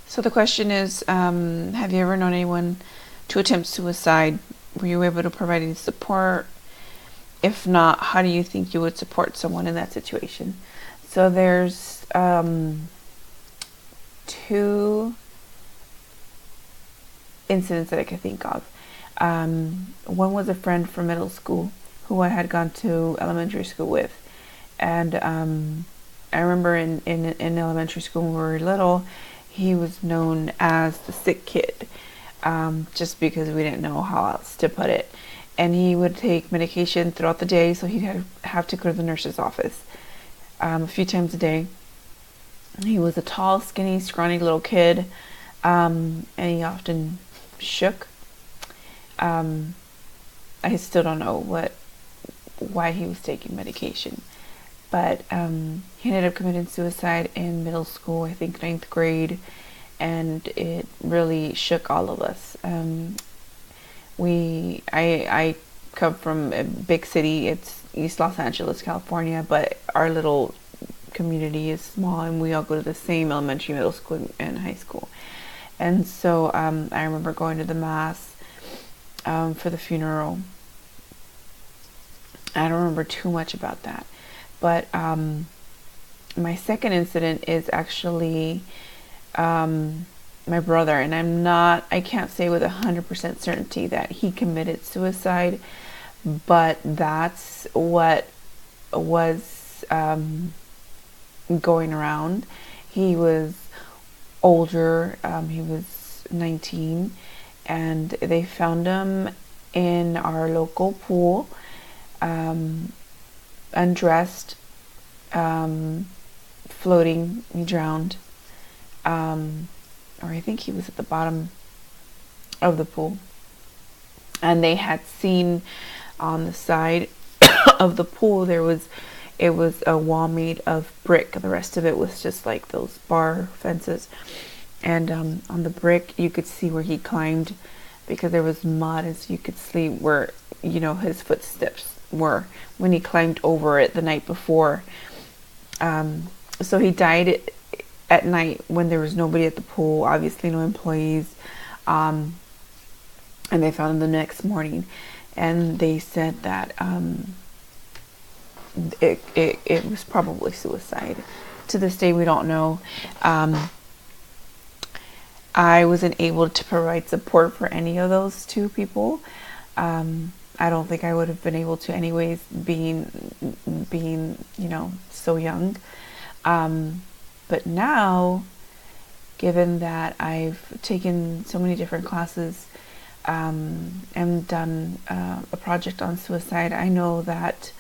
So the question is, have you ever known anyone to attempt suicide? Were you able to provide any support? If not, how do you think you would support someone in that situation? So there's two incidents that I could think of. One was a friend from middle school who I had gone to elementary school with. And I remember in elementary school when we were little, he was known as the sick kid, just because we didn't know how else to put it. And he would take medication throughout the day, so he'd have to go to the nurse's office a few times a day. He was a tall, skinny, scrawny little kid, and he often shook. I still don't know why he was taking medication, but he ended up committing suicide in middle school, I think ninth grade, and it really shook all of us. I come from a big city. It's East Los Angeles, California, but our little community is small, and we all go to the same elementary, middle school, and high school. And so I remember going to the mass for the funeral. I don't remember too much about that, but my second incident is actually my brother, and I can't say with 100% certainty that he committed suicide, but that's what was going around. He was older, he was 19, and they found him in our local pool, undressed, floating. He drowned, or I think he was at the bottom of the pool, and they had seen on the side of the pool it was a wall made of brick. The rest of it was just like those bar fences, and on the brick you could see where he climbed, because there was mud, and so you could see where his footsteps were when he climbed over it the night before. So he died at night when there was nobody at the pool, obviously no employees, and they found him the next morning, and they said that it was probably suicide. To this day, we don't know. I wasn't able to provide support for any of those two people. I don't think I would have been able to anyways, being so young. But now, given that I've taken so many different classes and done a project on suicide, I know that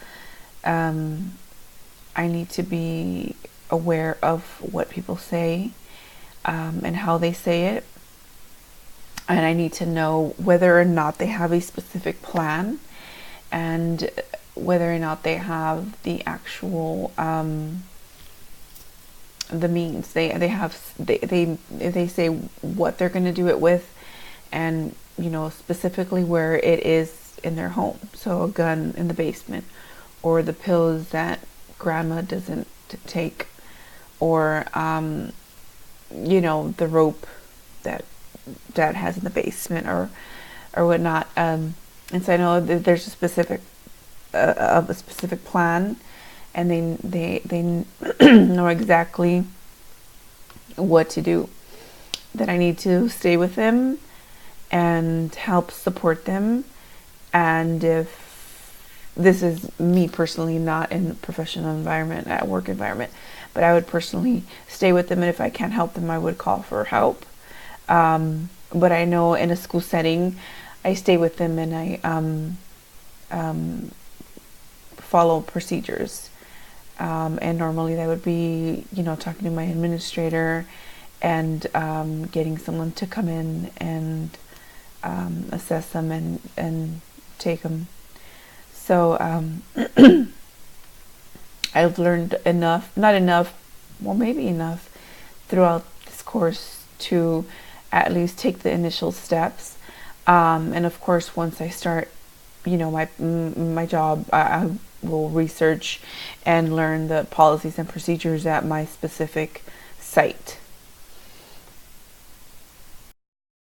I need to be aware of what people say and how they say it. And I need to know whether or not they have a specific plan, and whether or not they have the actual the means. They say what they're going to do it with, and specifically where it is in their home. So a gun in the basement, or the pills that grandma doesn't take, or the rope that dad has in the basement, or whatnot. And so I know that there's a specific plan, and they know exactly what to do. That I need to stay with them and help support them. And if this is me personally, not in a professional environment, at work environment, but I would personally stay with them, and if I can't help them, I would call for help. But I know in a school setting, I stay with them, and I follow procedures. And normally that would be, talking to my administrator and getting someone to come in and assess them and take them. So I've learned enough, not enough, well, maybe enough throughout this course to at least take the initial steps. And of course, once I start, my job, I will research and learn the policies and procedures at my specific site.